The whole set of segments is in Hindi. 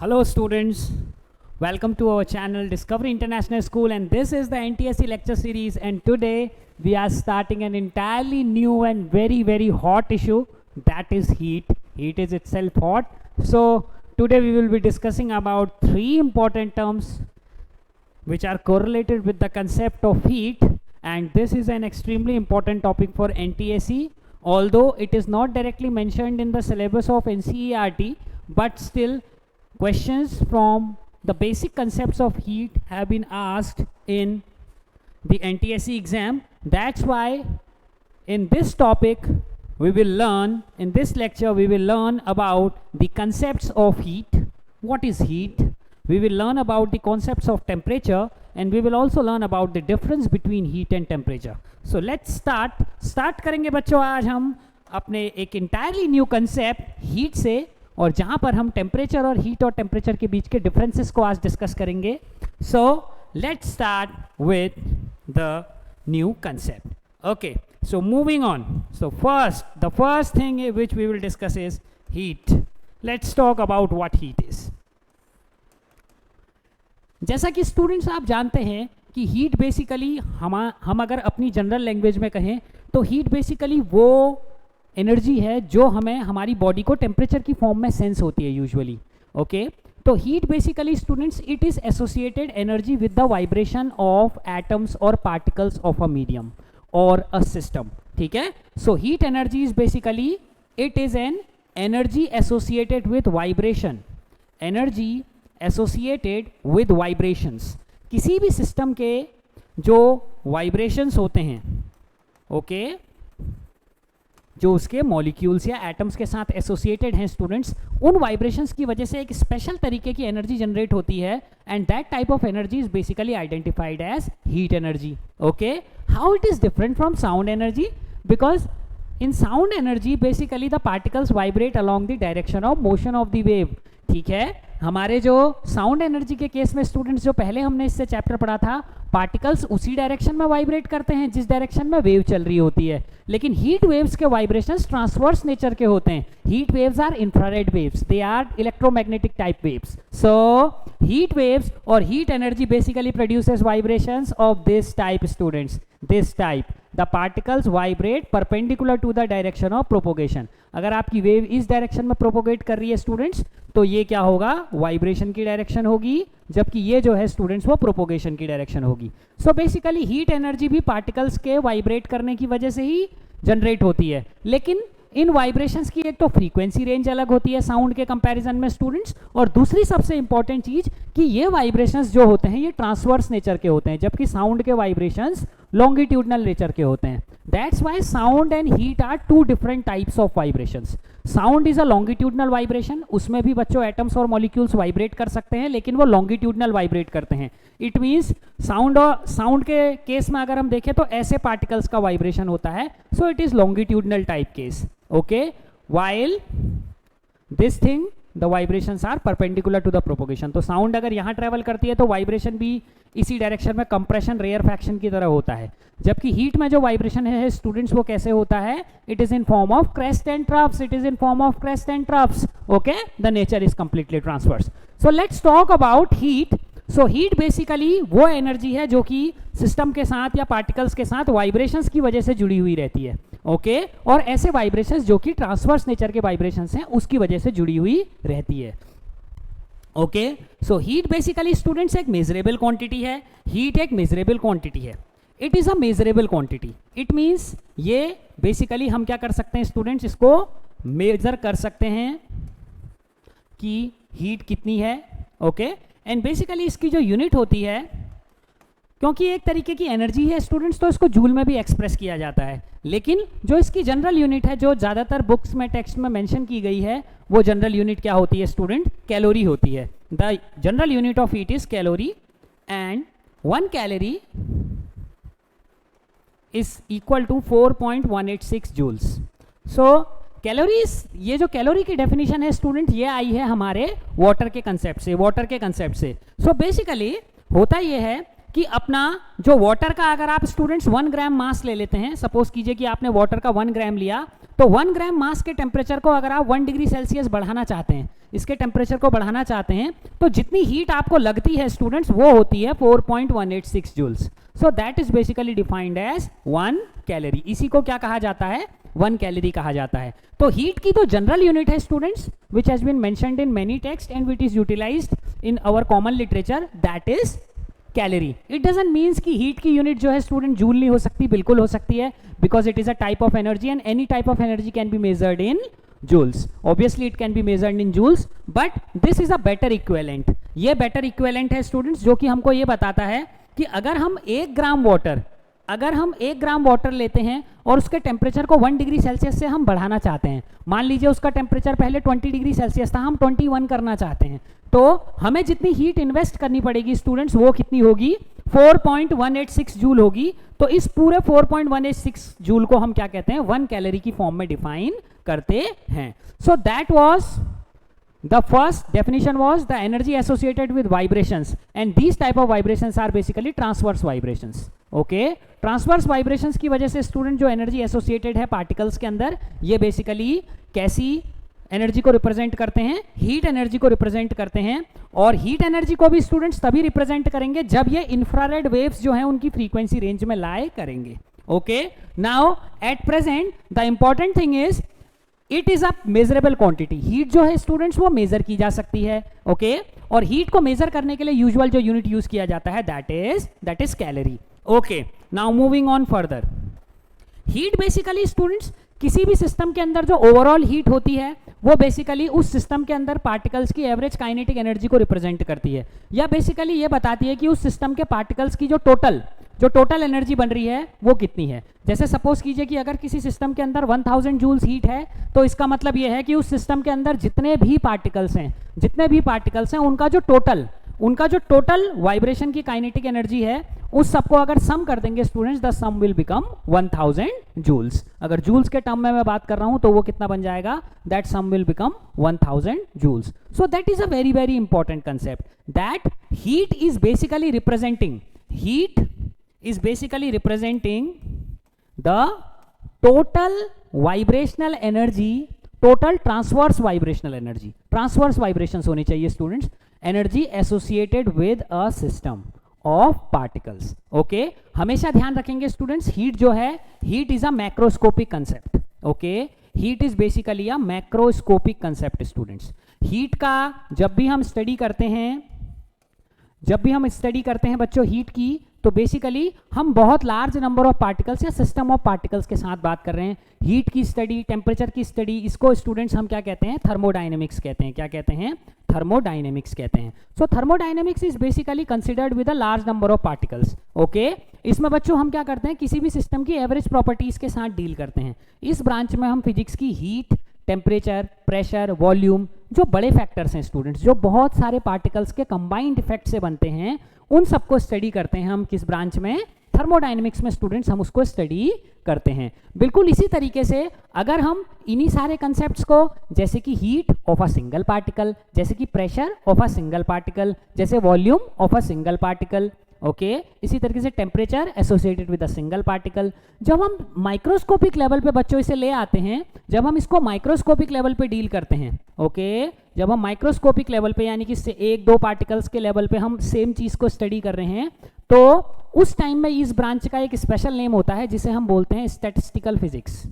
Hello students, welcome to our channel Discovery International School, and this is the NTSC lecture series, and today we are starting an entirely new and very hot issue, that is heat. Heat is itself hot. So today we will be discussing about three important terms which are correlated with the concept of heat, and this is an extremely important topic for NTSC, although it is not directly mentioned in the syllabus of NCERT, but still questions from the basic concepts of heat have been asked in the NTSC exam. That's why in this topic we will learn, in this lecture we will learn about the concepts of heat. What is heat? We will learn about the concepts of temperature, and we will also learn about the difference between heat and temperature. So let's start करेंगे बच्चों आज हम अपने एक entirely new concept heat से, और जहाँ पर हम टेम्परेचर और हीट और टेम्परेचर के बीच के डिफरेंसेस को आज डिस्कस करेंगे. So let's start with the new concept. Okay, so moving on. So the first thing which we will discuss is heat. Let's talk about what heat is. जैसा कि स्टूडेंट्स आप जानते हैं कि हीट बेसिकली हम अगर अपनी जनरल लैंग्वेज में कहें तो हीट बेसिकली वो एनर्जी है जो हमें हमारी बॉडी को टेम्परेचर की फॉर्म में सेंस होती है यूजुअली. ओके, तो heat basically students it is associated energy with the vibration of atoms और पार्टिकल्स ऑफ अ मीडियम और अ सिस्टम. ठीक है, so heat energy is basically it is an energy associated with vibration. Energy associated with vibrations. किसी भी सिस्टम के जो वाइब्रेशंस होते हैं, ओके, जो उसके मॉलिक्यूल्स या एटम्स के साथ एसोसिएटेड हैं स्टूडेंट्स, उन वाइब्रेशंस की वजह से एक स्पेशल तरीके की एनर्जी जनरेट होती है, and that type of energy is basically identified as heat energy. Okay, how it is different from sound energy? Because in sound energy basically the particles vibrate along the direction of motion of the wave. ठीक है, हमारे जो साउंड एनर्जी के केस में स्टूडेंट्स जो पहले हमने इससे चैप्टर पढ़ा था, पार्टिकल्स उसी डायरेक्शन में वाइब्रेट करते हैं जिस डायरेक्शन में वेव चल रही होती है. लेकिन हीट वेव्स के वाइब्रेशंस ट्रांसवर्स नेचर के होते हैं. Heat waves are infrared waves, they are electromagnetic type waves. So heat waves और heat energy basically produces vibrations of this type students. This type the particles vibrate perpendicular to the direction of propagation. अगर आपकी वेव इस डायरेक्शन में प्रोपोगेट कर रही है स्टूडेंट्स, तो ये क्या होगा, वाइब्रेशन की डायरेक्शन होगी, जबकि ये जो है स्टूडेंट्स वो प्रोपोगेशन की डायरेक्शन होगी. सो बेसिकली हीट एनर्जी भी पार्टिकल्स के वाइब्रेट करने की वजह से ही जनरेट होती है. लेकिन इन वाइब्रेशंस की एक तो फ्रीक्वेंसी रेंज अलग होती है साउंड के कंपैरिजन में स्टूडेंट्स, और दूसरी सबसे इंपॉर्टेंट चीज कि ये वाइब्रेशंस जो होते हैं ये ट्रांसवर्स नेचर के होते हैं, जबकि साउंड के वाइब्रेशंस लॉन्गिट्यूडनल नेचर के होते हैं. That's why sound and heat are two different types of vibrations. Sound is a longitudinal vibration, उसमें भी बच्चों एटम्स और मॉलिक्यूल्स वाइब्रेट कर सकते हैं, लेकिन वो लॉन्गिट्यूडनल वाइब्रेट करते हैं. इट मीन्स साउंड के केस में अगर हम देखें तो ऐसे पार्टिकल्स का वाइब्रेशन होता है, so it is longitudinal type case. Okay, while this thing the vibrations are perpendicular to the propagation. तो साउंड अगर यहाँ ट्रेवल करती है तो वाइब्रेशन भी इसी डायरेक्शन में कंप्रेशन रेयरफैक्शन की तरह होता है. जबकि हीट में जो वाइब्रेशन है स्टूडेंट्स वो कैसे होता है, it is in form of crest and troughs. It is in form of crest and troughs. Okay, the nature is completely transverse. So let's talk about heat. So heat basically वो एनर्जी है जो कि सिस्टम के साथ या पार्टिकल्स के साथ वाइब्रेशंस की वजह से जुड़ी हुई रहती है. ओके, और ऐसे वाइब्रेशंस जो कि ट्रांसवर्स नेचर के वाइब्रेशंस हैं उसकी वजह से जुड़ी हुई रहती है. Okay, so heat basically students एक मेजरेबल क्वांटिटी है. हीट एक मेजरेबल क्वांटिटी है. It is a measurable quantity. It means ये बेसिकली हम क्या कर सकते हैं स्टूडेंट्स, इसको मेजर कर सकते हैं कि हीट कितनी है. ओके, एंड बेसिकली इसकी जो यूनिट होती है, क्योंकि एक तरीके की एनर्जी है स्टूडेंट्स, तो इसको जूल में भी एक्सप्रेस किया जाता है. लेकिन जो इसकी जनरल यूनिट है, जो ज़्यादातर बुक्स में टेक्स्ट में मेंशन की गई है, वो जनरल यूनिट क्या होती है स्टूडेंट, कैलोरी होती है. The general unit of heat is calorie, and 1 calorie is equal to 4.186 joules. So calories, ये जो कैलोरी की डेफिनेशन है स्टूडेंट, ये आई है हमारे वाटर के कंसेप्ट से. सो बेसिकली होता ये है कि अपना जो वाटर का अगर आप स्टूडेंट्स 1 ग्राम मास ले लेते हैं, सपोज कीजिए कि आपने वाटर का 1 ग्राम लिया, तो 1 ग्राम मास के टेम्परेचर को अगर आप 1 डिग्री सेल्सियस बढ़ाना चाहते हैं, इसके टेम्परेचर को बढ़ाना चाहते हैं तो जितनी हीट आपको लगती है स्टूडेंट्स वो होती है 4.186 joules. So that is basically defined as 1 calorie. इसी को क्या कहा जाता है? 1 कैलोरी कहा जाता है. तो हीट की तो जनरल यूनिट है students which has been mentioned in many text and which is utilized in our common literature, that is calorie. It doesn't means कि हीट की यूनिट जो है स्टूडेंट जूल नहीं हो सकती, बिल्कुल हो सकती है, because it is a type of energy and any type of energy can be measured in joules. Obviously it can be measured in joules, but this is a better equivalent. ये better equivalent है students जो कि हमको ये बताता है कि अगर हम 1 ग्राम वाटर लेते हैं और उसके टेम्परेचर को 1 डिग्री सेल्सियस से हम बढ़ाना चाहते हैं, मान लीजिए उसका टेम्परेचर पहले 20 डिग्री सेल्सियस था, हम 21 करना चाहते हैं, तो हमें जितनी हीट इन्वेस्ट करनी पड़ेगी स्टूडेंट्स वो कितनी होगी? 4.186 जूल होगी. तो इस पूरे 4.186 जूल को हम क्या कहते हैं? 1 कैलोरी की फॉर्म में डिफाइन करते हैं. So that was the first definition, was the energy associated with vibrations, and these type of vibrations are basically transverse vibrations. Okay, transverse vibrations की वजह से स्टूडेंट जो एनर्जी एसोसिएटेड है पार्टिकल्स के अंदर, ये बेसिकली कैसी एनर्जी को रिप्रेजेंट करते हैं? हीट एनर्जी को रिप्रेजेंट करते हैं. और हीट एनर्जी को भी स्टूडेंट्स तभी रिप्रेजेंट करेंगे जब ये इंफ्रारेड वेव्स जो हैं उनकी फ्रीक्वेंसी रेंज में लाए करेंगे. Okay, now at present the important thing is it is a measurable quantity. Heat जो है स्टूडेंट्स वो मेजर की जा सकती है. ओके, और हीट को मेजर करने के लिए यूजुअल जो यूनिट यूज किया जाता है that is calorie. Okay, now moving on further. Heat basically students किसी भी सिस्टम के अंदर जो ओवरऑल हीट होती है वो बेसिकली उस सिस्टम के अंदर पार्टिकल्स की एवरेज काइनेटिक एनर्जी को रिप्रेजेंट करती है, या बेसिकली ये बताती है कि उस सिस्टम के पार्टिकल्स की जो टोटल एनर्जी बन रही है वो कितनी है. जैसे सपोज कीजिए कि अगर किसी सिस्टम के अंदर 1000 जूल्स हीट है तो इसका मतलब ये है कि उस सिस्टम के अंदर जितने भी पार्टिकल्स हैं उनका जो टोटल वाइब्रेशन की काइनेटिक एनर्जी है उस सबको अगर सम कर देंगे students, the sum will become 1000 joules. अगर जूल्स के टर्म में मैं बात कर रहा हूं तो वो कितना बन जाएगा? That sum will become 1000 joules. So that is a very very important concept, that heat is basically representing the total vibrational energy, total transverse vibrations होनी चाहिए students, energy associated with a system of particles. Okay, हमेशा ध्यान रखेंगे स्टूडेंट्स, हीट जो है, heat is a macroscopic concept. Okay, heat is basically a macroscopic concept students. Heat का जब भी हम स्टडी करते हैं बच्चों हीट की, तो बेसिकली हम बहुत लार्ज नंबर ऑफ पार्टिकल्स या सिस्टम ऑफ पार्टिकल्स के साथ बात कर रहे हैं. हीट की स्टडी, टेम्परेचर की स्टडी, इसको स्टूडेंट्स हम क्या कहते हैं? थर्मोडायनेमिक्स कहते हैं. क्या कहते हैं? थर्मोडायनेमिक्स कहते हैं. So thermodynamics is basically considered with a large number of particles. Okay, इसमें बच्चों हम क्या करते हैं? किसी भी सिस्टम की एवरेज प्रॉपर्टीज के साथ डील करते हैं. इस ब्रांच में हम फिजिक्स की हीट, टेम्परेचर, प्रेशर, वॉल्यूम, जो बड़े फैक्टर्स हैं स्टूडेंट्स, जो बहुत सारे पार्टिकल्स के कंबाइंड इफेक्ट से बनते हैं, उन सबको स्टडी करते हैं हम किस ब्रांच में? थर्मोडायनेमिक्स में स्टूडेंट्स हम उसको स्टडी करते हैं. बिल्कुल इसी तरीके से अगर हम इन्हीं सारे कंसेप्ट्स को, जैसे कि heat of a single particle, जैसे कि pressure of a single particle, जैसे volume of a single particle, okay, इसी तरीके से temperature associated with a single particle, जब हम माइक्रोस्कोपिक लेवल पे बच्चों इसे ले आते हैं, जब हम इसको माइक्रोस्कोपिक लेवल पे डील करते हैं, ओके, जब हम माइक्रोस्कोपिक लेवल पे यानी कि 1-2 पार्टिकल्स के लेवल पे हम सेम चीज को स्टडी कर रहे हैं, तो उस टाइम में इस ब्रांच का एक स्पेशल नेम होता है जिसे हम बोलते हैं स्टैटिस्टिकल फिजिक्स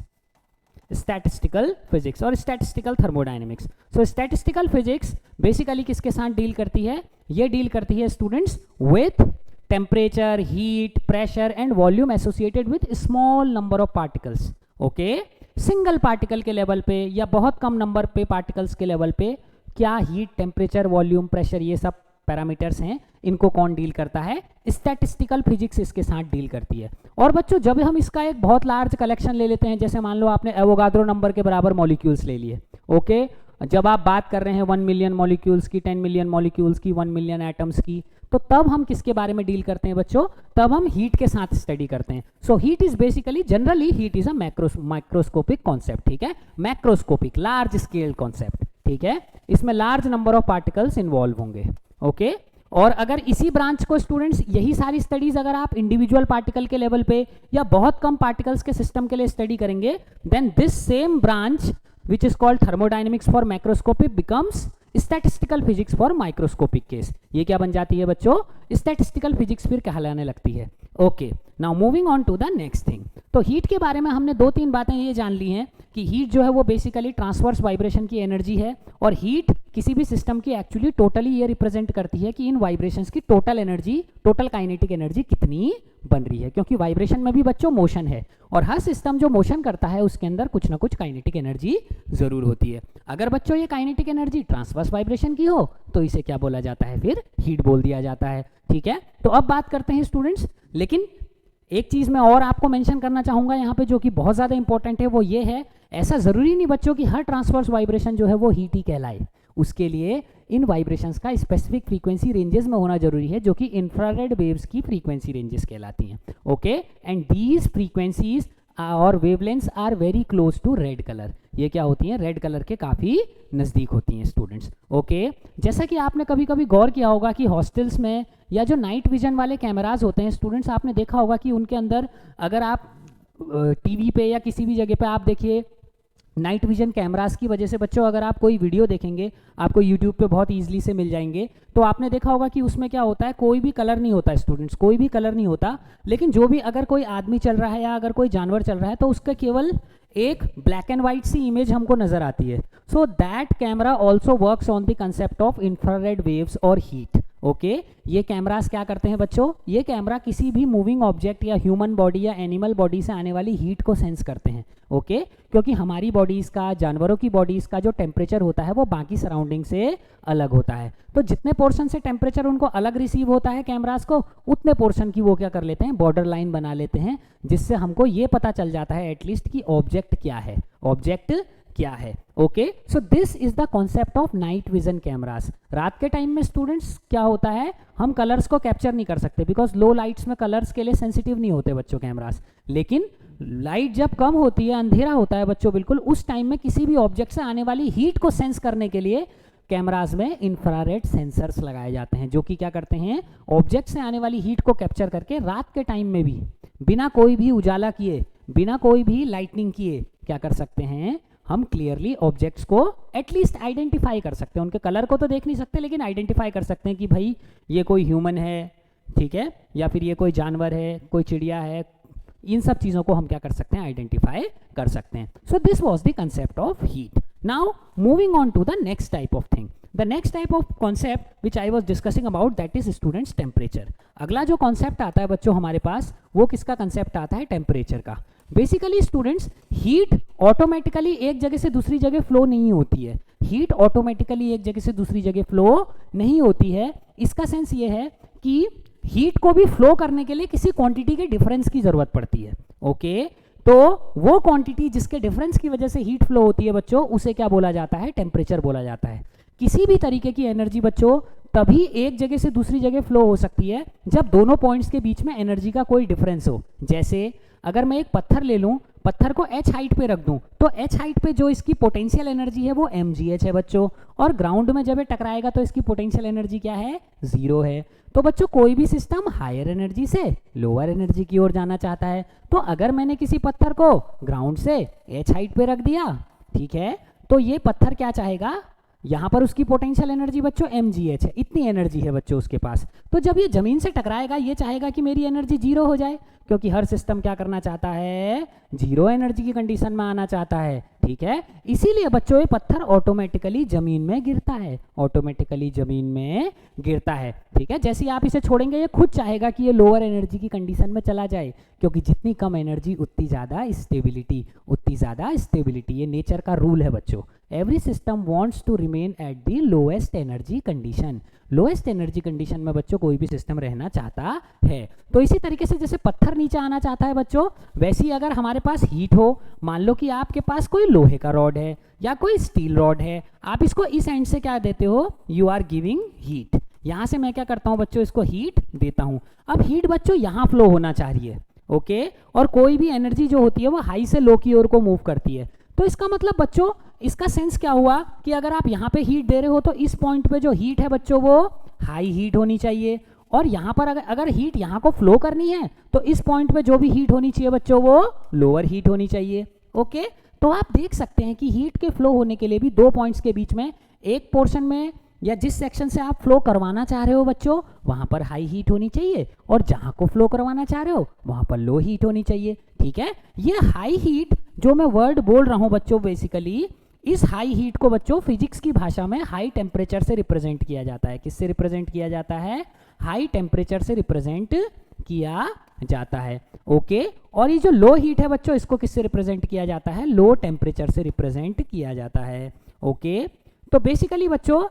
और स्टैटिस्टिकल थर्मोडायनेमिक्स. सो स्टैटिस्टिकल फिजिक्स बेसिकली किसके साथ डील करती है? ये डील करती है students with temperature, heat, pressure and volume associated with small number of particles. Okay, single particle के लेवल पे या बहुत कम नंबर पे पार्टिकल्स के लेवल पे क्या हीट, टेम्परेचर, वॉल्यूम, प्रेशर, ये सब पैरामीटर्स हैं, इनको कौन डील करता है? स्टैटिस्टिकल फिजिक्स इसके साथ डील करती है. और बच्चों जब हम इसका एक बहुत लार्ज कलेक्शन ले लेते हैं, जैसे मान लो आपने एवोगाड्रो नंबर के बराबर मॉलिक्यूल्स ले लिए, ओके, जब आप बात कर रहे हैं 1 मिलियन मॉलिक्यूल्स की, 10 मिलियन मॉलिक्यूल्स की, 1 मिलियन एटम्स की, तो तब हम किसके बारे में डील करते हैं बच्चों? तब हम हीट के साथ स्टडी करते हैं. So heat is basically, generally heat is a microscopic concept. ठीक है, मैक्रोस्कोपिक, लार्ज स्केल कॉन्सेप्ट. ठीक है, इसमें large number of particles involve होंगे. ओके, और अगर इसी ब्रांच को स्टूडेंट्स, यही सारी स्टडीज अगर आप इंडिविजुअल पार्टिकल के लेवल पे या बहुत कम पार्टिकल्स के सिस्टम के लिए स्टडी करेंगे, then this same branch which is called thermodynamics for macroscopic becomes statistical physics for microscopic case. ये क्या बन जाती है बच्चों, स्टैटिस्टिकल फिजिक्स फिर कहलाने लगती है। Okay, now moving on to the next thing. तो हीट के बारे में हमने 2-3 बातें ये जान ली हैं कि हीट जो है वो बेसिकली ट्रांसवर्स वाइब्रेशन की एनर्जी है, और हीट किसी भी सिस्टम की एक्चुअली टोटली ये रिप्रेजेंट करती है कि इन वाइब्रेशंस की total energy, total kinetic energy कितनी बन रही है, क्योंकि वाइब्रेशन में भी बच्चों मोशन है, और हर सिस्टम जो मोशन करता है उसके अंदर कुछ ना कुछ काइनेटिक एनर्जी जरूर होती है। अगर बच्चों ये काइनेटिक एनर्जी ट्रांसवर्स वाइब्रेशन की हो तो इसे क्या बोला जाता है, फिर हीट बोल दिया जाता है। ठीक है, तो अब बात करते हैं स्टूडेंट्स, लेकिन एक चीज मैं और आपको मेंशन करना चाहूंगा यहाँ पे जो कि बहुत ज्यादा इंपॉर्टेंट है, वो ये है, ऐसा जरूरी नहीं बच्चों कि हर ट्रांसवर्स वाइब्रेशन जो है वो हीट ही कहलाए। उसके लिए इन वाइब्रेशंस का स्पेसिफिक फ्रीक्वेंसी रेंजेस में होना जरूरी है, जो कि इंफ्रारेड वेव्स की फ्रीक्वेंसी रेंजेस कहलाती हैं। ओके, एंड दीज फ्रीक्वेंसीज और wavelengths are very close to red colour. ये क्या होती हैं, रेड कलर के काफ़ी नज़दीक होती हैं स्टूडेंट्स। ओके, जैसा कि आपने कभी कभी गौर किया होगा कि हॉस्टल्स में या जो नाइट विजन वाले कैमराज होते हैं स्टूडेंट्स, आपने देखा होगा कि उनके अंदर अगर आप टीवी पे या किसी भी जगह पे आप देखिए, नाइट विजन कैमरास की वजह से बच्चों अगर आप कोई वीडियो देखेंगे, आपको यूट्यूब पे बहुत ईजिली से मिल जाएंगे, तो आपने देखा होगा कि उसमें क्या होता है, कोई भी कलर नहीं होता स्टूडेंट्स, कोई भी कलर नहीं होता, लेकिन जो भी अगर कोई आदमी चल रहा है या अगर कोई जानवर चल रहा है तो उसका केवल एक ब्लैक एंड वाइट सी इमेज हमको नजर आती है। So that camera also works on the concept of infrared waves और हीट। ओके, ये कैमरास क्या करते हैं बच्चों, ये कैमरा किसी भी मूविंग ऑब्जेक्ट या ह्यूमन बॉडी या एनिमल बॉडी से आने वाली हीट को सेंस करते हैं। ओके, क्योंकि हमारी बॉडीज़ का, जानवरों की बॉडीज़ का जो टेम्परेचर होता है वो बाकी सराउंडिंग से अलग होता है, तो जितने पोर्शन से टेम्परेचर उनको अलग रिसीव होता है कैमरास को, उतने पोर्शन की वो क्या कर लेते हैं, बॉर्डर लाइन बना लेते हैं, जिससे हमको ये पता चल जाता है एटलीस्ट कि ऑब्जेक्ट क्या है, ऑब्जेक्ट क्या है। Okay, so this is the concept of night vision cameras. रात के टाइम में स्टूडेंट्स क्या होता है, हम कलर्स को कैप्चर नहीं कर सकते, बिकॉज लो लाइट्स में कलर्स के लिए सेंसिटिव नहीं होते बच्चों कैमरास, लेकिन लाइट जब कम होती है, अंधेरा होता है बच्चों बिल्कुल, उस टाइम में किसी भी ऑब्जेक्ट से आने वाली हीट को सेंस करने के लिए कैमरास में इंफ्रारेड सेंसर्स लगाए जाते हैं, जो कि क्या करते हैं, ऑब्जेक्ट से आने वाली हीट को कैप्चर करके रात के टाइम में भी बिना कोई भी उजाला किए, बिना कोई भी लाइटनिंग किए क्या कर सकते हैं, हम क्लियरली ऑब्जेक्ट्स को एटलीस्ट आइडेंटिफाई कर सकते हैं। उनके कलर को तो देख नहीं सकते, लेकिन आइडेंटिफाई कर सकते हैं कि भाई ये कोई ह्यूमन है, ठीक है, या फिर ये कोई जानवर है, कोई चिड़िया है, इन सब चीज़ों को हम क्या कर सकते हैं, आइडेंटिफाई कर सकते हैं। So this was the concept of heat. Now moving on to the next type of thing, the next type of concept which I was discussing about, that is students temperature. अगला जो कॉन्सेप्ट आता है बच्चों हमारे पास, वो किसका कंसेप्ट आता है, टेम्परेचर का। बेसिकली स्टूडेंट्स, हीट ऑटोमेटिकली एक जगह से दूसरी जगह फ्लो नहीं होती है, हीट ऑटोमेटिकली एक जगह से दूसरी जगह फ्लो नहीं होती है। इसका सेंस ये है कि हीट को भी फ्लो करने के लिए किसी क्वांटिटी के डिफरेंस की जरूरत पड़ती है। ओके, तो वो क्वांटिटी जिसके डिफरेंस की वजह से हीट फ्लो होती है बच्चों, उसे क्या बोला जाता है, टेम्परेचर बोला जाता है। किसी भी तरीके की एनर्जी बच्चों तभी एक जगह से दूसरी जगह फ्लो हो सकती है जब दोनों पॉइंट्स के बीच में एनर्जी का कोई डिफरेंस हो। जैसे अगर मैं एक पत्थर ले लूं, पत्थर को h हाइट पे रख दूं, तो h हाइट पे जो इसकी पोटेंशियल एनर्जी है वो mgh है बच्चों, और ग्राउंड में जब ये टकराएगा तो इसकी पोटेंशियल एनर्जी क्या है, 0 है। तो बच्चों कोई भी सिस्टम हायर एनर्जी से लोअर एनर्जी की ओर जाना चाहता है, तो अगर मैंने किसी पत्थर को ग्राउंड से h हाइट पे रख दिया, ठीक है, तो ये पत्थर क्या चाहेगा, यहाँ पर उसकी पोटेंशियल एनर्जी बच्चों mgh है, इतनी एनर्जी है बच्चों उसके पास। तो जब ये जमीन से टकराएगा, ये चाहेगा कि मेरी एनर्जी 0 हो जाए, क्योंकि हर सिस्टम क्या करना चाहता है, 0 एनर्जी की कंडीशन में आना चाहता है, ठीक है। इसीलिए बच्चों ये पत्थर ऑटोमेटिकली जमीन में गिरता है, ऑटोमेटिकली जमीन में गिरता है, ठीक है। जैसे आप इसे छोड़ेंगे, ये खुद चाहेगा कि ये लोअर एनर्जी की कंडीशन में चला जाए, क्योंकि जितनी कम एनर्जी उतनी ज़्यादा स्टेबिलिटी, उतनी ज़्यादा स्टेबिलिटी, ये नेचर का रूल है बच्चों। Every system wants to remain at the lowest energy condition, lowest energy condition में बच्चों कोई भी सिस्टम रहना चाहता है। तो इसी तरीके से जैसे पत्थर नीचे आना चाहता है बच्चों, वैसे ही अगर हमारे पास हीट हो, मान लो कि आपके पास कोई लोहे का रॉड है या कोई स्टील रॉड है, आप इसको इस एंड से क्या देते हो, यू आर गिविंग हीट, यहाँ से मैं क्या करता हूँ बच्चों, इसको हीट देता हूँ। अब हीट बच्चों यहाँ फ्लो होना चाह रही है, ओके, और कोई भी एनर्जी जो होती है वो हाई से लो की ओर को मूव करती है। तो इसका मतलब बच्चों, इसका सेंस क्या हुआ कि अगर आप यहाँ पे हीट दे रहे हो तो इस पॉइंट पे जो हीट है बच्चों वो हाई हीट होनी चाहिए, और यहाँ पर अगर हीट यहाँ को फ्लो करनी है तो इस पॉइंट पे जो भी हीट होनी चाहिए बच्चों वो लोअर हीट होनी चाहिए। ओके, तो आप देख सकते हैं कि हीट के फ्लो होने के लिए भी दो पॉइंट्स के बीच में एक पोर्शन में या जिस सेक्शन से आप फ्लो करवाना चाह रहे हो बच्चों, वहाँ पर हाई हीट होनी चाहिए, और जहाँ को फ्लो करवाना चाह रहे हो वहाँ पर लो हीट होनी चाहिए। ठीक है, ये हाई हीट जो मैं वर्ड बोल रहा हूँ बच्चों, बेसिकली इस हाई हीट को बच्चों फिजिक्स की भाषा में हाई टेम्परेचर से रिप्रेजेंट किया जाता है। किससे रिप्रेजेंट किया जाता है? हाई टेम्परेचर से रिप्रेजेंट किया जाता है। ओके, और ये जो लो हीट है बच्चों, इसको किससे रिप्रेजेंट किया जाता है? लो टेम्परेचर से रिप्रेजेंट किया जाता है। ओके, तो बेसिकली बच्चों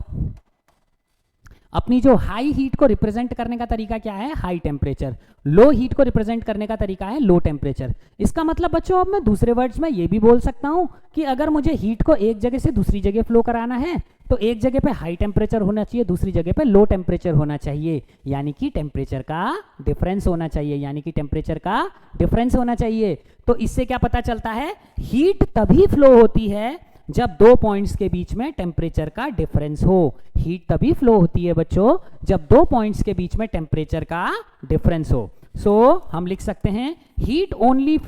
अपनी जो हाई हीट को रिप्रेजेंट करने का तरीका क्या है? High temperature. लो हीट को रिप्रेजेंट करने का तरीका है लो टेम्परेचर। इसका मतलब बच्चों अब मैं दूसरे वर्ड्स में ये भी बोल सकता हूं कि अगर मुझे हीट को एक जगह से दूसरी जगह फ्लो कराना है तो एक जगह पे हाई टेम्परेचर होना चाहिए, दूसरी जगह पे लो टेम्परेचर होना चाहिए, यानी कि टेम्परेचर का डिफरेंस होना चाहिए, यानी कि टेम्परेचर का डिफरेंस होना चाहिए। तो इससे क्या पता चलता है? हीट तभी फ्लो होती है जब दो पॉइंट्स के बीच में टेम्परेचर का डिफरेंस हो। हीट तभी फ्लो होती है बच्चों जब दो पॉइंट्स के बीच में टेम्परेचर का डिफरेंस हो। सो हम लिख सकते हैं heat only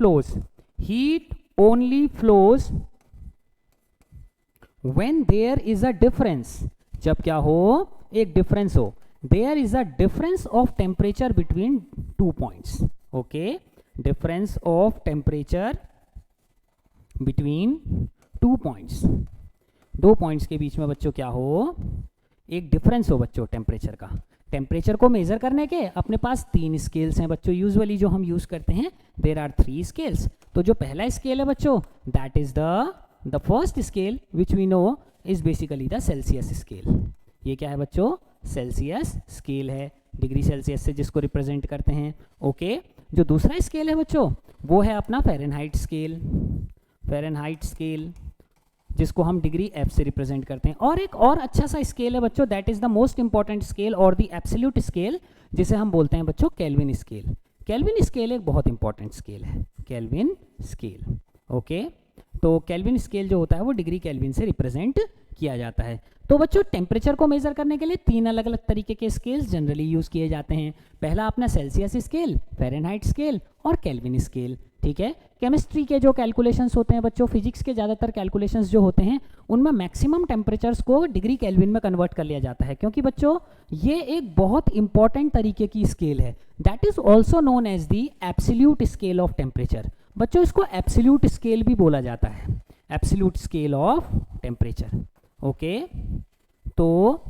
flows when there is a difference. जब क्या हो? एक डिफरेंस हो। There is a difference of temperature between two points. Okay, difference of temperature between two points, दो पॉइंट्स के बीच में बच्चों क्या हो? एक डिफरेंस हो बच्चों टेम्परेचर का। टेम्परेचर को मेजर करने के अपने पास तीन स्केल्स हैं बच्चों, यूजुअली जो हम यूज करते हैं। There are 3 scales. तो जो पहला स्केल है बच्चों, that is the first scale which we know is basically the Celsius scale. ये क्या है बच्चों? सेल्सियस स्केल है, डिग्री सेल्सियस से जिसको रिप्रेजेंट करते हैं। ओके, जो दूसरा स्केल है बच्चों वो है अपना फ़ारेनहाइट स्केल। फ़ारेनहाइट स्केल जिसको हम डिग्री एफ से रिप्रेजेंट करते हैं। और एक और अच्छा सा स्केल है बच्चों, that is the most important scale और द एब्सोल्यूट स्केल, जिसे हम बोलते हैं बच्चों केल्विन स्केल। केल्विन स्केल एक बहुत इंपॉर्टेंट स्केल है, केल्विन स्केल। ओके, तो केल्विन स्केल जो होता है वो डिग्री केल्विन से रिप्रेजेंट किया जाता है। तो बच्चों टेम्परेचर को मेजर करने के लिए तीन अलग अलग तरीके के स्केल्स जनरली यूज किए जाते हैं। पहला अपना सेल्सियस स्केल, फ़ारेनहाइट स्केल और केल्विन स्केल। ठीक है, केमिस्ट्री के जो कैलकुलेशंस होते हैं बच्चों, फिजिक्स के ज़्यादातर कैलकुलेशंस जो होते हैं उनमें मैक्सिमम टेम्परेचर्स को डिग्री केल्विन में कन्वर्ट कर लिया जाता है, क्योंकि बच्चों ये एक बहुत इंपॉर्टेंट तरीके की स्केल है। That is also known as the absolute scale of temperature. बच्चों इसको एब्सोल्यूट स्केल भी बोला जाता है, absolute scale of temperature. Okay, तो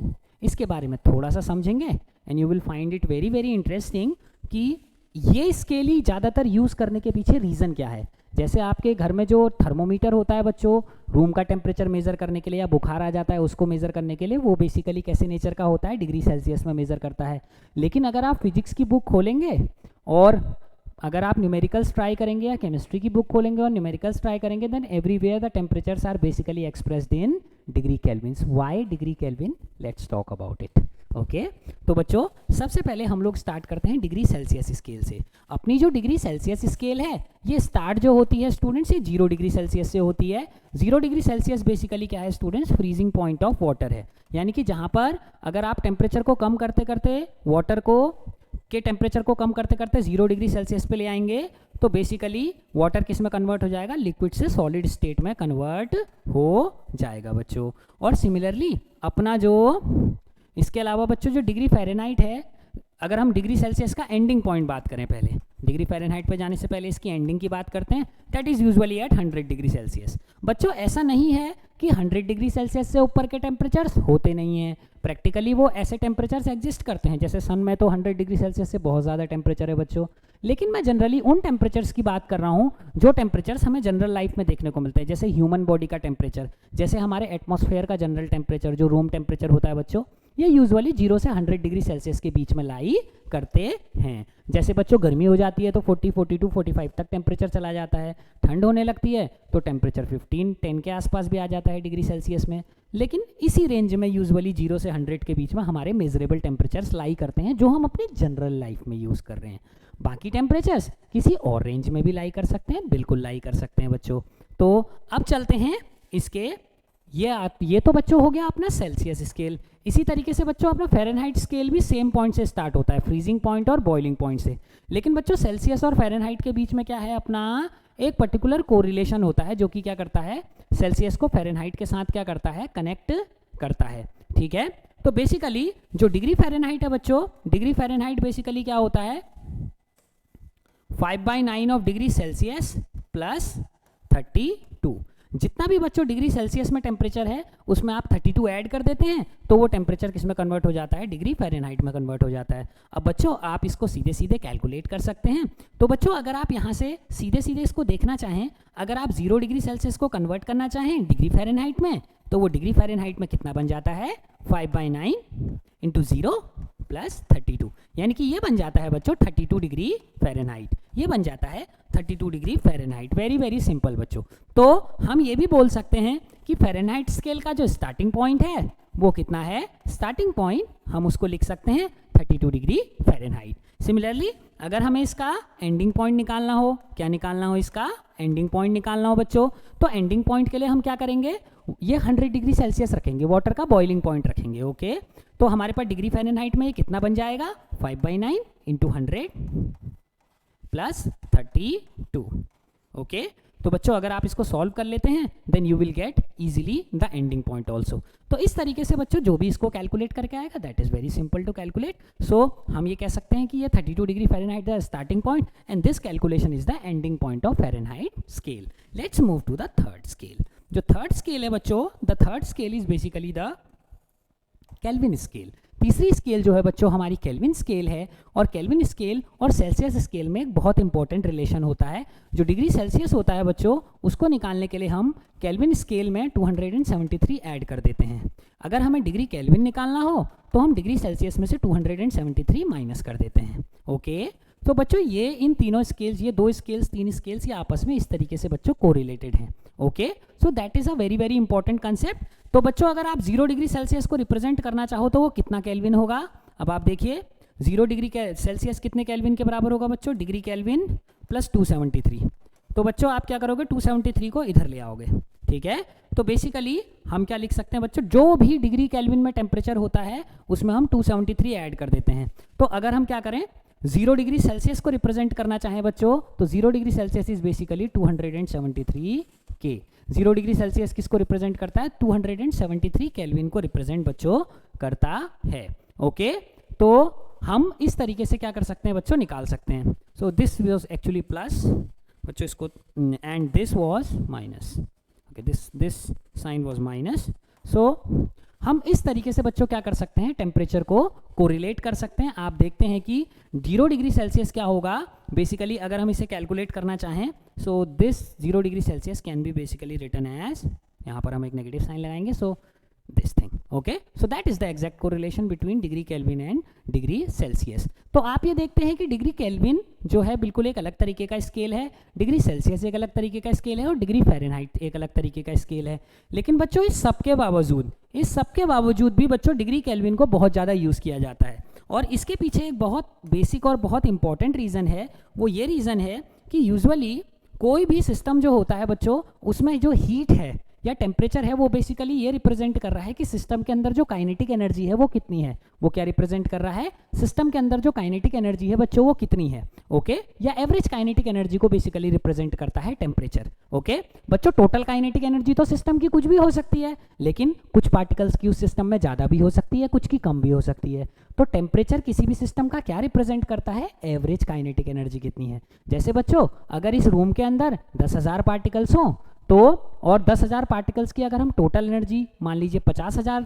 इसके बारे में थोड़ा सा समझेंगे and you will find it very very interesting कि ये स्केल ही ज़्यादातर यूज़ करने के पीछे रीज़न क्या है। जैसे आपके घर में जो थर्मोमीटर होता है बच्चों, रूम का टेम्परेचर मेज़र करने के लिए या बुखार आ जाता है उसको मेज़र करने के लिए, वो बेसिकली कैसे नेचर का होता है? डिग्री सेल्सियस में मेज़र करता है। लेकिन अगर आप फिजिक्स की बुक खोलेंगे और अगर आप न्यूमेरिकल्स ट्राई करेंगे या केमिस्ट्री की बुक खोलेंगे और न्यूमेरिकल्स ट्राई करेंगे, then everywhere the temperatures are basically expressed in degree Kelvin. Why degree Kelvin? Let's talk about it. Okay, तो बच्चों सबसे पहले हम लोग स्टार्ट करते हैं डिग्री सेल्सियस स्केल से। अपनी जो डिग्री सेल्सियस स्केल है ये स्टार्ट जो होती है स्टूडेंट्स, ये 0 डिग्री सेल्सियस से होती है। 0 डिग्री सेल्सियस बेसिकली क्या है students? Freezing point of water है, यानी कि जहाँ पर अगर आप टेम्परेचर को कम करते करते वाटर को के टेम्परेचर को कम करते करते 0 डिग्री सेल्सियस पे ले आएंगे तो बेसिकली वाटर किस में कन्वर्ट हो जाएगा? लिक्विड से सॉलिड स्टेट में कन्वर्ट हो जाएगा बच्चों। और सिमिलरली अपना जो इसके अलावा बच्चों जो डिग्री फ़ारेनहाइट है, अगर हम डिग्री सेल्सियस का एंडिंग पॉइंट बात करें, पहले डिग्री फ़ारेनहाइट पे जाने से पहले इसकी एंडिंग की बात करते हैं, that is usually at 100 degree Celsius. बच्चों ऐसा नहीं है कि 100 डिग्री सेल्सियस से ऊपर के टेम्परेचर्स होते नहीं हैं, प्रैक्टिकली वो ऐसे टेम्परेचर्स एग्जिस्ट करते हैं। जैसे सन में तो 100 डिग्री सेल्सियस से बहुत ज़्यादा टेम्परेचर है बच्चों, लेकिन मैं जनरली उन टेम्परेचर्स की बात कर रहा हूँ जो टेम्परेचर्स हमें जनरल लाइफ में देखने को मिलते हैं, जैसे ह्यूमन बॉडी का टेम्परेचर, जैसे हमारे एटमॉस्फेयर का जनरल टेम्परेचर जो रूम टेम्परेचर होता है बच्चों, ये यूजुअली 0 से 100 डिग्री सेल्सियस के बीच में लाई करते हैं। जैसे बच्चों गर्मी हो जाती है तो 40, 42, 45 तक टेम्परेचर चला जाता है, ठंड होने लगती है तो टेम्परेचर 15, 10 के आसपास भी आ जाता है डिग्री सेल्सियस में। लेकिन इसी रेंज में यूजुअली 0 से 100 के बीच में हमारे मेजरेबल टेम्परेचर्स लाई करते हैं जो हम अपनी जनरल लाइफ में यूज़ कर रहे हैं। बाकी टेम्परेचर्स किसी और रेंज में भी लाई कर सकते हैं, बिल्कुल लाई कर सकते हैं बच्चों। तो अब चलते हैं इसके, ये तो बच्चों हो गया अपना सेल्सियस स्केल। इसी तरीके से बच्चों अपना फ़ारेनहाइट स्केल भी सेम पॉइंट से स्टार्ट होता है, फ्रीजिंग पॉइंट और बॉइलिंग पॉइंट से। लेकिन बच्चों सेल्सियस और फ़ारेनहाइट के बीच में क्या है? अपना एक पर्टिकुलर कोरिलेशन होता है जो कि क्या करता है? सेल्सियस को फ़ारेनहाइट के साथ क्या करता है? कनेक्ट करता है, ठीक है। तो बेसिकली जो डिग्री फ़ारेनहाइट है बच्चों, डिग्री फ़ारेनहाइट बेसिकली क्या होता है, 5/9 ऑफ डिग्री सेल्सियस प्लस 32। जितना भी बच्चों डिग्री सेल्सियस में टेम्परेचर है उसमें आप 32 ऐड कर देते हैं तो वो टेम्परेचर किस में कन्वर्ट हो जाता है, डिग्री फ़ारेनहाइट में कन्वर्ट हो जाता है। अब बच्चों आप इसको सीधे सीधे कैलकुलेट कर सकते हैं। तो बच्चों अगर आप यहाँ से सीधे सीधे इसको देखना चाहें, अगर आप 0 डिग्री सेल्सियस को कन्वर्ट करना चाहें डिग्री फ़ारेनहाइट में, तो वो डिग्री फ़ारेनहाइट में कितना बन जाता है, 5/9 इंटू 0 प्लस 32, यानी कि ये बन जाता है बच्चों 32 डिग्री फ़ारेनहाइट। ये बन जाता है 32 degree Fahrenheit. Very very simple बच्चों। तो हम ये भी बोल सकते हैं कि फ़ारेनहाइट स्केल का जो स्टार्टिंग पॉइंट है वो कितना है, स्टार्टिंग पॉइंट हम उसको लिख सकते हैं 32 डिग्री फ़ारेनहाइट। सिमिलरली अगर हमें इसका एंडिंग पॉइंट निकालना हो, क्या निकालना हो, इसका एंडिंग पॉइंट निकालना हो बच्चों, तो एंडिंग पॉइंट के लिए हम क्या करेंगे, ये 100 डिग्री सेल्सियस रखेंगे, वाटर का बॉइलिंग पॉइंट रखेंगे, ओके। तो हमारे पास डिग्री फ़ारेनहाइट में ये कितना बन जाएगा, 5/9 इंटू 100 प्लस 32, ओके। तो बच्चों अगर आप इसको सॉल्व कर लेते हैं then you will get easily the ending point also. तो इस तरीके से बच्चों जो भी इसको कैलकुलेट करके आएगा that is very simple to calculate. So हम ये कह सकते हैं कि ये 32 degree Fahrenheit the starting point and this calculation is the ending point of Fahrenheit scale. Let's move to the third scale. जो थर्ड स्केल है बच्चों, the third scale is basically the Kelvin scale. तीसरी स्केल जो है बच्चों हमारी केल्विन स्केल है, और केल्विन स्केल और सेल्सियस स्केल में एक बहुत इंपॉर्टेंट रिलेशन होता है। जो डिग्री सेल्सियस होता है बच्चों उसको निकालने के लिए हम केल्विन स्केल में 273 ऐड कर देते हैं। अगर हमें डिग्री केल्विन निकालना हो तो हम डिग्री सेल्सियस में से 273 माइनस कर देते हैं, ओके। तो बच्चों ये इन तीनों स्केल्स, ये 2 स्केल्स 3 स्केल्स, ये आपस में इस तरीके से बच्चों कोरिलेटेड हैं, okay. So that is a very very important concept. तो बच्चों अगर आप 0 डिग्री सेल्सियस को रिप्रेजेंट करना चाहो तो वो कितना केल्विन होगा, अब आप देखिए 0 डिग्री सेल्सियस कितने केल्विन के बराबर होगा बच्चों, डिग्री केल्विन प्लस 273। तो बच्चों आप क्या करोगे, 273 को इधर ले आओगे, ठीक है। तो बेसिकली हम क्या लिख सकते हैं बच्चों, जो भी डिग्री केल्विन में टेम्परेचर होता है उसमें हम 273 ऐड कर देते हैं। तो अगर हम क्या करें, 0 डिग्री सेल्सियस को रिप्रेजेंट करना चाहें बच्चों तो 0 डिग्री सेल्सियस इज बेसिकली 273 के। 0 डिग्री सेल्सियस किसको रिप्रेजेंट करता है, 273 केल्विन को रिप्रेजेंट बच्चों करता है, ओके। तो हम इस तरीके से क्या कर सकते हैं बच्चों, निकाल सकते हैं। So this was actually plus बच्चों, इसको and this was minus, okay, this sign was minus. So हम इस तरीके से बच्चों क्या कर सकते हैं, टेम्परेचर को कोरिलेट कर सकते हैं। आप देखते हैं कि 0 डिग्री सेल्सियस क्या होगा, बेसिकली अगर हम इसे कैलकुलेट करना चाहें, so this 0 degree Celsius can be basically written as, यहाँ पर हम एक नेगेटिव साइन लगाएंगे, so this thing, okay. So that is the exact correlation between degree Kelvin and degree Celsius. तो आप ये देखते हैं कि डिग्री केल्विन जो है बिल्कुल एक अलग तरीके का स्केल है, डिग्री सेल्सियस एक अलग तरीके का स्केल है, और डिग्री फ़ारेनहाइट एक अलग तरीके का स्केल है। लेकिन बच्चों इस सब के बावजूद भी बच्चों डिग्री केल्विन को बहुत ज़्यादा यूज़ किया जाता है। और इसके पीछे एक बहुत बेसिक और बहुत इंपॉर्टेंट रीज़न है, वो ये रीज़न है कि यूजुअली कोई भी सिस्टम जो होता है बच्चों उसमें जो हीट है या टेम्परेचर है वो बेसिकली ये रिप्रेजेंट कर रहा है कि सिस्टम के अंदर जो काइनेटिक एनर्जी है वो कितनी है। वो क्या रिप्रेजेंट कर रहा है, सिस्टम के अंदर जो काइनेटिक एनर्जी है बच्चों वो कितनी है, ओके। या एवरेज काइनेटिक एनर्जी को बेसिकली रिप्रेजेंट करता है टेम्परेचर, ओके। बच्चों टोटल काइनेटिक एनर्जी तो सिस्टम की कुछ भी हो सकती है, लेकिन कुछ पार्टिकल्स की उस सिस्टम में ज़्यादा भी हो सकती है, कुछ की कम भी हो सकती है। तो टेम्परेचर किसी भी सिस्टम का क्या रिप्रेजेंट करता है, एवरेज काइनेटिक एनर्जी कितनी है। जैसे बच्चों अगर इस रूम के अंदर 10,000 पार्टिकल्स हों तो, और 10,000 पार्टिकल्स की अगर हम टोटल एनर्जी मान लीजिए 50,000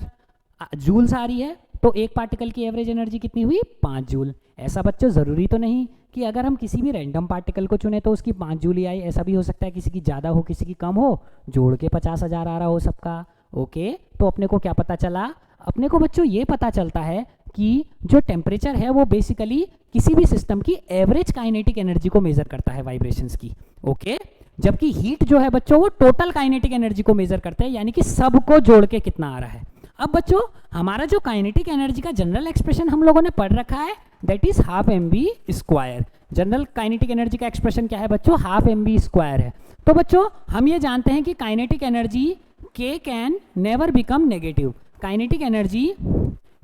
जूल्स आ रही है, तो एक पार्टिकल की एवरेज एनर्जी कितनी हुई, 5 जूल। ऐसा बच्चों ज़रूरी तो नहीं कि अगर हम किसी भी रैंडम पार्टिकल को चुने तो उसकी 5 जूल ही आई, ऐसा भी हो सकता है किसी की ज़्यादा हो किसी की कम हो, जोड़ के 50,000 आ रहा हो सबका, ओके। तो अपने को क्या पता चला, अपने को बच्चों ये पता चलता है कि जो टेम्परेचर है वो बेसिकली किसी भी सिस्टम की एवरेज काइनेटिक एनर्जी को मेजर करता है, वाइब्रेशंस की, ओके। जबकि हीट जो है बच्चों वो टोटल काइनेटिक एनर्जी को मेजर करता है, यानी कि सबको जोड़ के कितना आ रहा है। अब बच्चों हमारा जो काइनेटिक एनर्जी का जनरल एक्सप्रेशन हम लोगों ने पढ़ रखा है that is half mv²। General kinetic energy का एक्सप्रेशन क्या है बच्चों, हाफ mv² है। तो बच्चों हम ये जानते हैं कि kinetic energy k can never become negative. Kinetic energy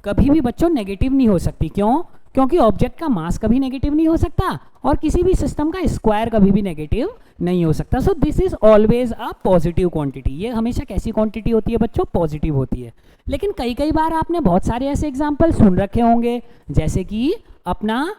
कभी भी बच्चों नेगेटिव नहीं हो सकती, क्यों, क्योंकि ऑब्जेक्ट का मास कभी नेगेटिव नहीं हो सकता और किसी भी सिस्टम का स्क्वायर कभी भी नेगेटिव नहीं हो सकता। So this is always a positive quantity. ये हमेशा कैसी क्वांटिटी होती है बच्चों? पॉजिटिव होती है। लेकिन कई कई बार आपने बहुत सारे ऐसे एग्जाम्पल सुन रखे होंगे, जैसे कि अपना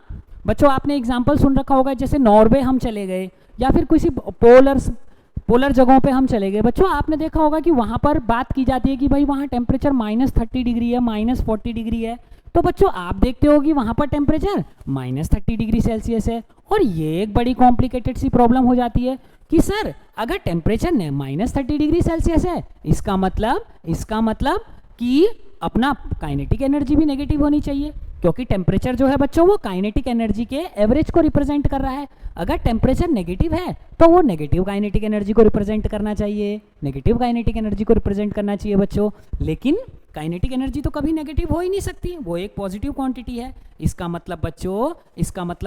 बच्चों आपने एग्जाम्पल सुन रखा होगा, जैसे नॉर्वे हम चले गए या फिर किसी पोलर जगहों पे हम चले गए। बच्चों आपने देखा होगा कि वहाँ पर बात की जाती है कि भाई वहाँ टेम्परेचर -30 डिग्री है, -40 डिग्री है। तो बच्चों आप देखते हो कि वहाँ पर टेम्परेचर -30 डिग्री सेल्सियस है। और ये एक बड़ी कॉम्प्लिकेटेड सी प्रॉब्लम हो जाती है कि सर अगर टेम्परेचर -30 डिग्री सेल्सियस है, इसका मतलब कि अपना काइनेटिक एनर्जी भी नेगेटिव होनी चाहिए, क्योंकि टेम्परेचर जो है बच्चों वो काइनेटिक एनर्जी के एवरेज को रिप्रेजेंट कर रहा है। अगर टेम्परेचर नेगेटिव है तो वो नेगेटिव काइनेटिक एनर्जी को रिप्रेजेंट करना चाहिए, नेगेटिव काइनेटिक एनर्जी को रिप्रेजेंट करना चाहिए बच्चों। लेकिन काइनेटिक एनर्जी तो कभी नेगेटिव हो ही नहीं सकती, वो एक पॉजिटिव क्वांटिटी है। इसका मतलब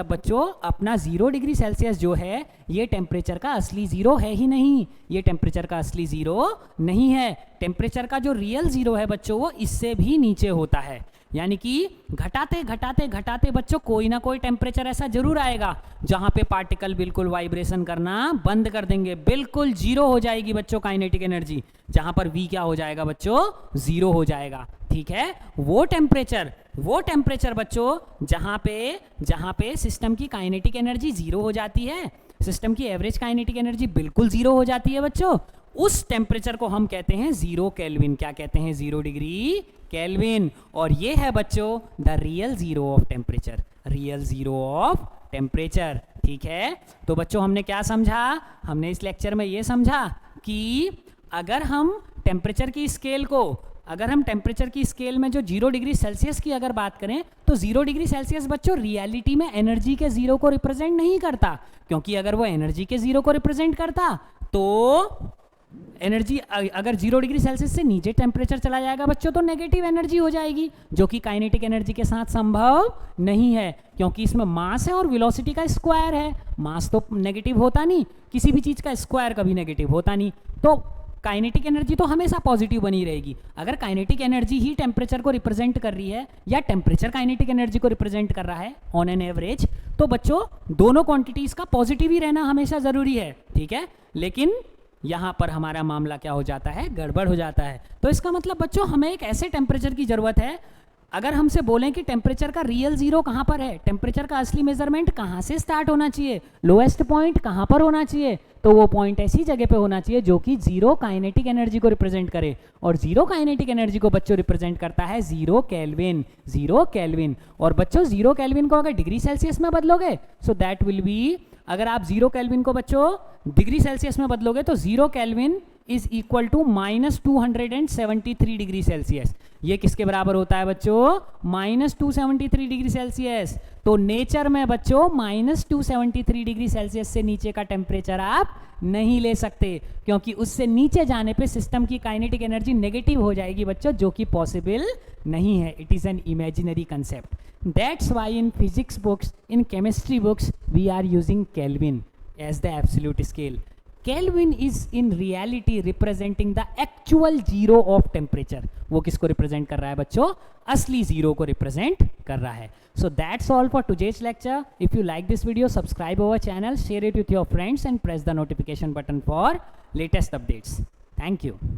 बच्चों अपना 0 डिग्री सेल्सियस जो है ये टेम्परेचर का असली जीरो है ही नहीं, ये टेम्परेचर का असली जीरो नहीं है। टेम्परेचर का जो रियल जीरो है बच्चों वो इससे भी नीचे होता है। यानी कि घटाते बच्चों कोई ना कोई टेम्परेचर ऐसा जरूर आएगा जहां पे पार्टिकल बिल्कुल वाइब्रेशन करना बंद कर देंगे, बिल्कुल जीरो हो जाएगी बच्चों काइनेटिक एनर्जी, जहां पर V क्या हो जाएगा बच्चों? जीरो हो जाएगा। ठीक है, वो टेम्परेचर बच्चों जहां पे सिस्टम की काइनेटिक एनर्जी जीरो हो जाती है, सिस्टम की एवरेज काइनेटिक एनर्जी बिल्कुल जीरो हो जाती है बच्चों, उस टेम्परेचर को हम कहते हैं 0 केल्विन। क्या कहते हैं? 0 डिग्री केल्विन। और ये है बच्चों the real zero of temperature. ठीक है, तो बच्चों हमने क्या समझा? हमने इस लेक्चर में ये समझा कि अगर हम टेम्परेचर की स्केल में जो 0 डिग्री सेल्सियस की अगर बात करें तो 0 डिग्री सेल्सियस बच्चों रियलिटी में एनर्जी के जीरो को रिप्रेजेंट नहीं करता, क्योंकि अगर वो एनर्जी के जीरो को रिप्रेजेंट करता तो एनर्जी अगर 0 डिग्री सेल्सियस से नीचे टेम्परेचर चला जाएगा बच्चों तो नेगेटिव एनर्जी हो जाएगी, जो कि काइनेटिक एनर्जी के साथ संभव नहीं है, क्योंकि इसमें मास है और वेलोसिटी का स्क्वायर है। मास तो नेगेटिव होता नहीं, किसी भी चीज का स्क्वायर कभी नेगेटिव होता नहीं, तो काइनेटिक एनर्जी तो हमेशा पॉजिटिव बनी रहेगी। अगर काइनेटिक एनर्जी ही टेम्परेचर को रिप्रेजेंट कर रही है या टेम्परेचर काइनेटिक एनर्जी को रिप्रेजेंट कर रहा है ऑन एन एवरेज, तो बच्चों दोनों क्वांटिटीज का पॉजिटिव ही रहना हमेशा जरूरी है। ठीक है, लेकिन यहां पर हमारा मामला क्या हो जाता है? गड़बड़ हो जाता है। तो इसका मतलब बच्चों हमें एक ऐसे टेम्परेचर की जरूरत है, अगर हमसे बोलें कि टेम्परेचर का रियल जीरो कहां पर है, टेम्परेचर का असली मेजरमेंट कहां से स्टार्ट होना चाहिए, लोएस्ट पॉइंट कहां पर होना चाहिए, तो वो पॉइंट ऐसी जगह पे होना चाहिए जो कि 0 काइनेटिक एनर्जी को रिप्रेजेंट करे। और 0 काइनेटिक एनर्जी को बच्चों रिप्रेजेंट करता है 0 केल्विन। और बच्चों 0 केल्विन को अगर डिग्री सेल्सियस में बदलोगे सो दैट विल बी, अगर आप 0 केल्विन को बच्चों डिग्री सेल्सियस में बदलोगे तो 0 Kelvin is equal to -273 degree Celsius. ये किसके बराबर होता है बच्चों? -273 डिग्री सेल्सियस। तो नेचर में बच्चों -273 डिग्री सेल्सियस से नीचे का टेम्परेचर आप नहीं ले सकते, क्योंकि उससे नीचे जाने पे सिस्टम की काइनेटिक एनर्जी नेगेटिव हो जाएगी बच्चों, जो कि पॉसिबल नहीं है। It is an imaginary concept. That's why in physics books, in chemistry books, we are using Kelvin as the absolute scale. Kelvin is in reality representing the actual zero of temperature. वो किसको रिप्रेजेंट कर रहा है बच्चों? असली जीरो को रिप्रेजेंट कर रहा है। So that's all for today's lecture. If you like this video, subscribe our channel, share it with your friends and press the notification button for latest updates. Thank you.